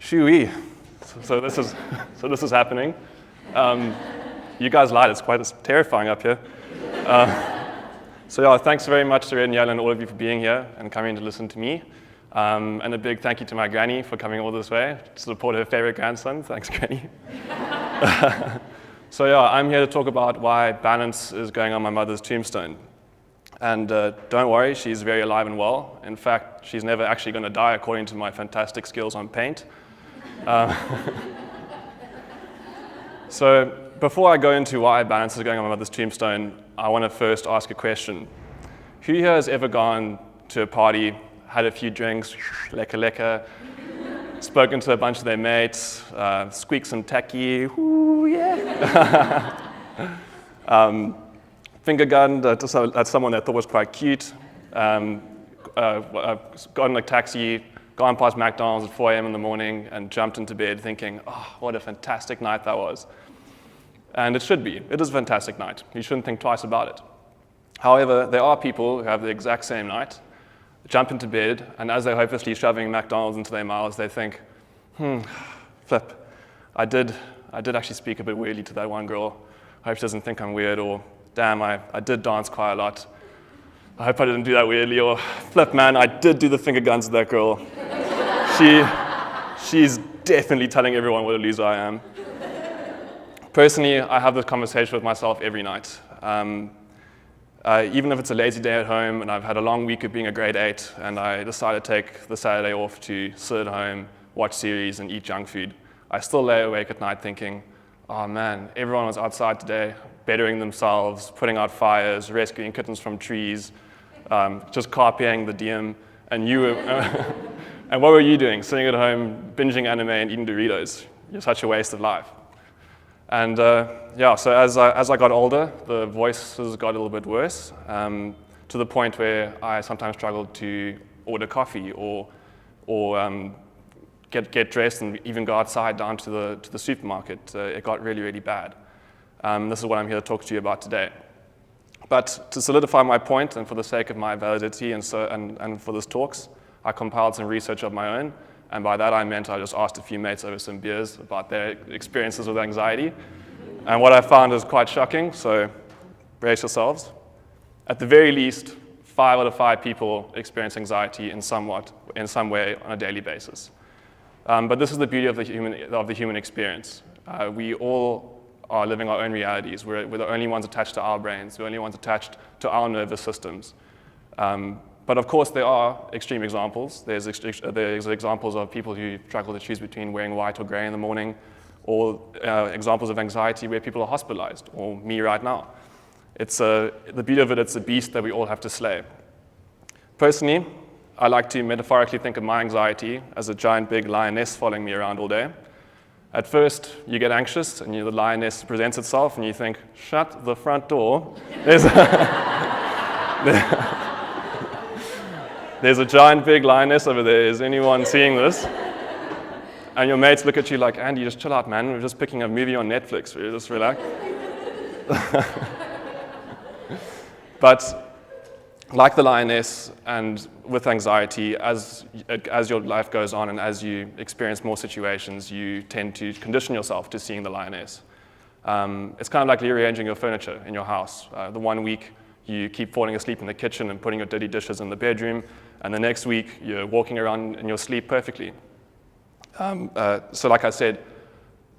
Shoo-wee. So this is happening. You guys lied. It's terrifying up here. So yeah, thanks very much to Red and Yellow and all of you for being here and coming to listen to me. And a big thank you to my granny for coming all this way to support her favorite grandson. Thanks, Granny. So yeah, I'm here to talk about why balance is going on my mother's tombstone. And don't worry, she's very alive and well. In fact, she's never actually going to die according to my fantastic skills on paint. So before I go into why balance is going on my mother's tombstone, I want to first ask a question. Who here has ever gone to a party, had a few drinks, lekker, spoken to a bunch of their mates, squeaked some techie, ooh, yeah. Finger gunned at someone that thought was quite cute, gotten a taxi, gone past McDonald's at 4 a.m. in the morning and jumped into bed thinking, oh, what a fantastic night that was. And it should be. It is a fantastic night. You shouldn't think twice about it. However, there are people who have the exact same night, jump into bed, and as they're hopelessly shoving McDonald's into their mouths, they think, flip, I did actually speak a bit weirdly to that one girl. I hope she doesn't think I'm weird, or damn, I did dance quite a lot. I hope I didn't do that weirdly, or flip, man, I did do the finger guns with that girl. She's definitely telling everyone what a loser I am. Personally, I have this conversation with myself every night. Even if it's a lazy day at home and I've had a long week of being a grade 8 and I decide to take the Saturday off to sit at home, watch series and eat junk food, I still lay awake at night thinking, oh man, everyone was outside today, bettering themselves, putting out fires, rescuing kittens from trees, just copying the DM, and you were, and what were you doing? Sitting at home, binging anime and eating Doritos. You're such a waste of life. And yeah, so as I got older, the voices got a little bit worse, to the point where I sometimes struggled to order coffee or get dressed and even go outside down to the supermarket. It got really, really bad. This is what I'm here to talk to you about today. But to solidify my point, and for the sake of my validity and for this talks, I compiled some research of my own. And by that I meant I just asked a few mates over some beers about their experiences with anxiety. And what I found is quite shocking, so brace yourselves. At the very least, 5 out of 5 people experience anxiety in some way on a daily basis. But this is the beauty of the human experience. We all are living our own realities. We're the only ones attached to our brains. We're the only ones attached to our nervous systems. But of course, there are extreme examples. There's examples of people who struggle to choose between wearing white or gray in the morning, or examples of anxiety where people are hospitalized, or me right now. The beauty of it, it's a beast that we all have to slay. Personally, I like to metaphorically think of my anxiety as a giant big lioness following me around all day. At first, you get anxious, and the lioness presents itself, and you think, shut the front door. There's a giant big lioness over there. Is anyone seeing this? And your mates look at you like, Andy, just chill out, man. We're just picking a movie on Netflix. We're just relax. But like the lioness and with anxiety, as your life goes on and as you experience more situations, you tend to condition yourself to seeing the lioness. It's kind of like rearranging your furniture in your house. The one week, you keep falling asleep in the kitchen and putting your dirty dishes in the bedroom, and the next week, you're walking around in your sleep perfectly. So like I said,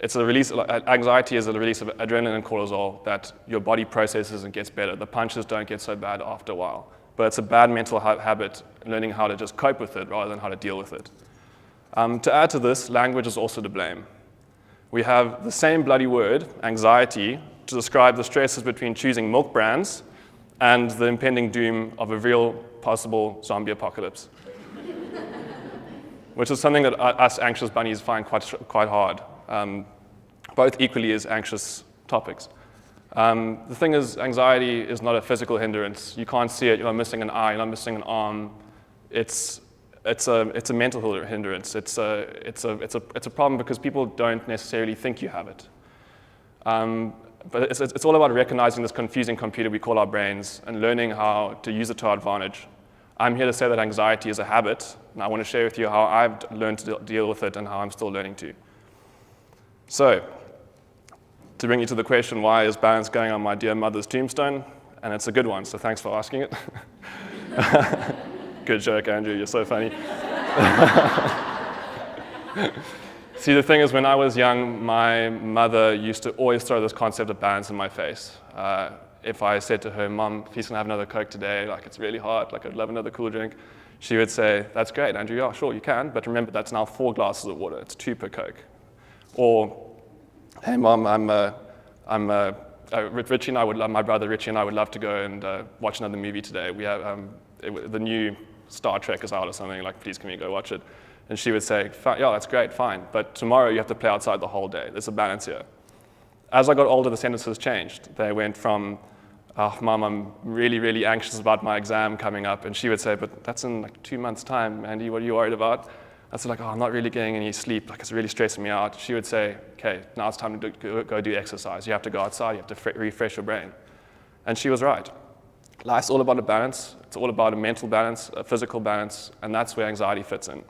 anxiety is a release of adrenaline and cortisol that your body processes and gets better. The punches don't get so bad after a while. But it's a bad mental habit, learning how to just cope with it rather than how to deal with it. To add to this, language is also to blame. We have the same bloody word, anxiety, to describe the stresses between choosing milk brands and the impending doom of a real possible zombie apocalypse, which is something that us anxious bunnies find quite hard, both equally as anxious topics. The thing is, anxiety is not a physical hindrance. You can't see it. You're not missing an eye. You're not missing an arm. It's a mental hindrance. It's a problem because people don't necessarily think you have it. But it's all about recognizing this confusing computer we call our brains and learning how to use it to our advantage. I'm here to say that anxiety is a habit, and I want to share with you how I've learned to deal with it and how I'm still learning to. So, to bring you to the question, why is balance going on my dear mother's tombstone? And it's a good one, so thanks for asking it. Good joke, Andrew, you're so funny. See, the thing is, when I was young, my mother used to always throw this concept of balance in my face. If I said to her, Mom, please can I have another Coke today? Like, it's really hot, like, I'd love another cool drink. She would say, that's great, Andrew, yeah, sure, you can, but remember, that's now 4 glasses of water. It's 2 per Coke. Or, hey, Mom, Richie and I would love, my brother Richie and I would love to go and watch another movie today. We have the new Star Trek is out or something, like, please can we go watch it? And she would say, yeah, that's great, fine, but tomorrow you have to play outside the whole day. There's a balance here. As I got older, the sentences changed. They went from, oh, Mom, I'm really, really anxious about my exam coming up. And she would say, but that's in like 2 months' time, Andy, what are you worried about? I said, like, oh, I'm not really getting any sleep. Like, it's really stressing me out. She would say, okay, now it's time to go do exercise. You have to go outside. You have to refresh your brain. And she was right. Life's all about a balance. It's all about a mental balance, a physical balance, and that's where anxiety fits in.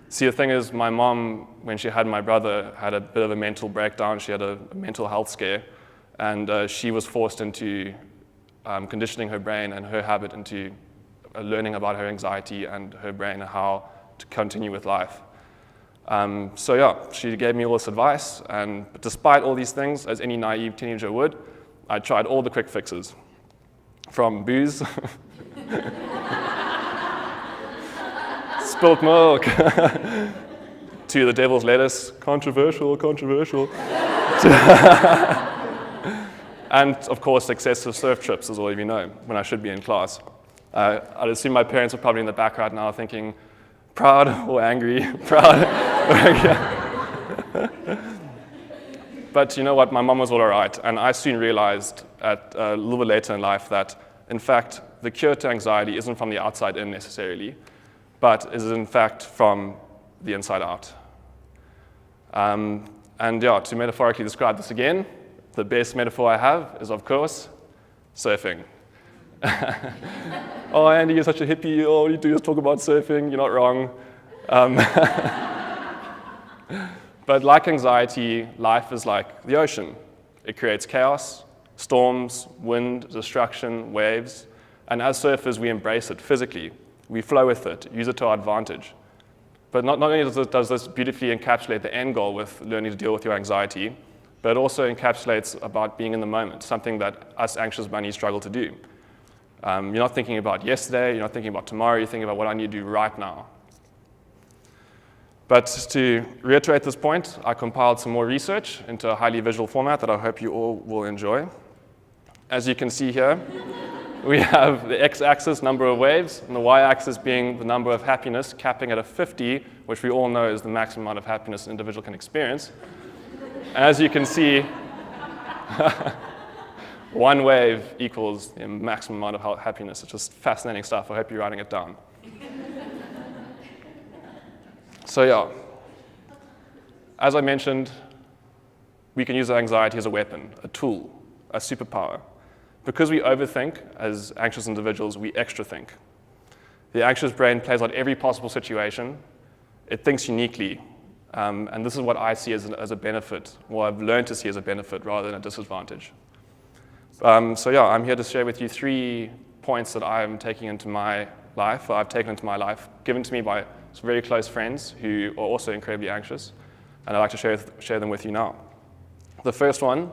See, the thing is, my mom, when she had my brother, had a bit of a mental breakdown. She had a mental health scare, and she was forced into conditioning her brain and her habit into learning about her anxiety and her brain and how to continue with life. So yeah, she gave me all this advice, and despite all these things, as any naive teenager would, I tried all the quick fixes, from booze, spilt milk, to the devil's lettuce, controversial, and of course excessive surf trips, as all of you know, when I should be in class. I'd assume my parents are probably in the back right now thinking, proud or angry, proud or angry. But you know what, my mom was all right, and I soon realized a little bit later in life that, in fact, the cure to anxiety isn't from the outside in necessarily, but is in fact from the inside out. And yeah, to metaphorically describe this again, the best metaphor I have is, of course, surfing. Oh, Andy, you're such a hippie. All you do is talk about surfing. You're not wrong. But like anxiety, life is like the ocean. It creates chaos, storms, wind, destruction, waves. And as surfers, we embrace it physically. We flow with it, use it to our advantage. But not only does this beautifully encapsulate the end goal with learning to deal with your anxiety, but it also encapsulates about being in the moment, something that us anxious bunnies struggle to do. You're not thinking about yesterday, you're not thinking about tomorrow, you're thinking about what I need to do right now. But to reiterate this point, I compiled some more research into a highly visual format that I hope you all will enjoy. As you can see here, we have the x-axis, number of waves, and the y-axis being the number of happiness, capping at a 50, which we all know is the maximum amount of happiness an individual can experience. And as you can see, 1 wave equals the maximum amount of happiness. It's just fascinating stuff. I hope you're writing it down. So yeah, as I mentioned, we can use anxiety as a weapon, a tool, a superpower. Because we overthink as anxious individuals, we extra think. The anxious brain plays out every possible situation. It thinks uniquely. And this is what I see as a benefit, or I've learned to see as a benefit rather than a disadvantage. So yeah, I'm here to share with you 3 points that I'm taking into my life, or I've taken into my life, given to me by some very close friends who are also incredibly anxious, and I'd like to share them with you now. The first one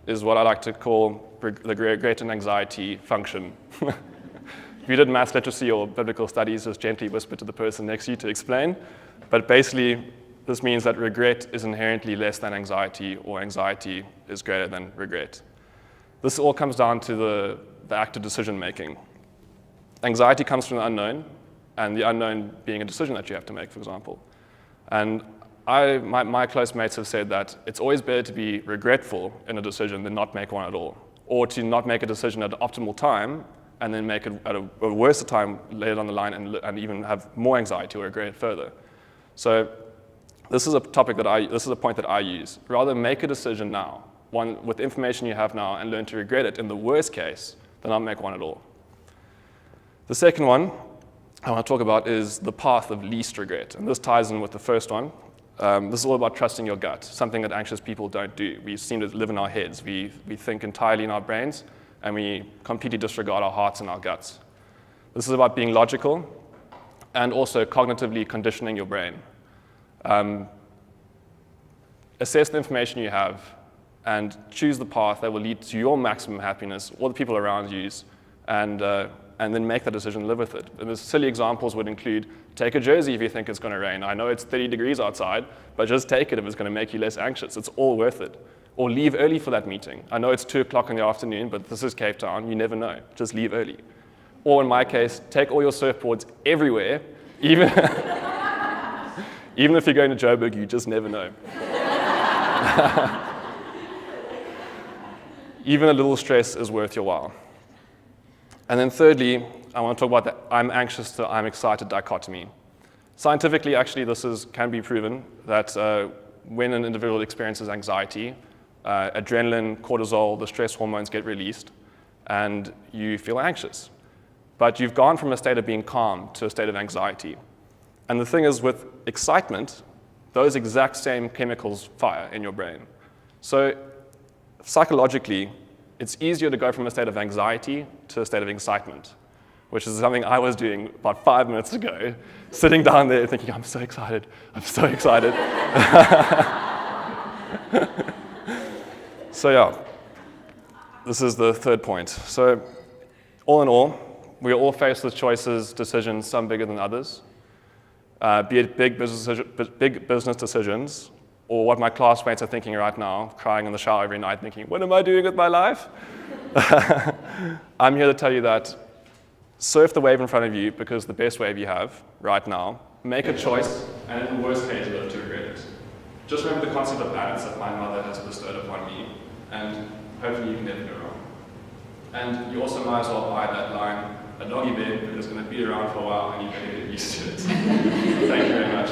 is what I like to call the great anxiety function. If you did maths literacy or biblical studies, just gently whisper to the person next to you to explain. But basically, this means that regret is inherently less than anxiety, or anxiety is greater than regret. This all comes down to the act of decision making. Anxiety comes from the unknown, and the unknown being a decision that you have to make, for example. And my close mates have said that it's always better to be regretful in a decision than not make one at all, or to not make a decision at an optimal time and then make it at a worse time later down the line and even have more anxiety or regret it further. So this is a point that I use. Rather make a decision now, one with the information you have now, and learn to regret it in the worst case than not make one at all. The second one I want to talk about is the path of least regret. And this ties in with the first one. This is all about trusting your gut, something that anxious people don't do. We seem to live in our heads. We think entirely in our brains, and we completely disregard our hearts and our guts. This is about being logical and also cognitively conditioning your brain. Assess the information you have and choose the path that will lead to your maximum happiness or the people around you's, and then make that decision and live with it. And the silly examples would include take a jersey if you think it's going to rain. I know it's 30 degrees outside, but just take it if it's going to make you less anxious. It's all worth it. Or leave early for that meeting. I know it's 2 o'clock in the afternoon, but this is Cape Town. You never know. Just leave early. Or in my case, take all your surfboards everywhere, even, even if you're going to Joburg, you just never know. Even a little stress is worth your while. And then thirdly, I want to talk about the I'm anxious to I'm excited dichotomy. Scientifically, actually, can be proven that when an individual experiences anxiety, adrenaline, cortisol, the stress hormones get released, and you feel anxious. But you've gone from a state of being calm to a state of anxiety. And the thing is, with excitement, those exact same chemicals fire in your brain. So psychologically, it's easier to go from a state of anxiety to a state of excitement, which is something I was doing about 5 minutes ago, sitting down there thinking, I'm so excited, I'm so excited. So yeah, this is the third point. So all in all, we are all faced with choices, decisions, some bigger than others, be it big business decisions, or what my classmates are thinking right now, crying in the shower every night thinking, what am I doing with my life? I'm here to tell you that surf the wave in front of you because the best wave you have right now, make a choice, and in the worst case, live to regret it. Just remember the concept of balance that my mother has bestowed upon me, and hopefully you can never go wrong. And you also might as well buy that line, a doggy bed, because it's going to be around for a while and you better get used to it. Thank you very much.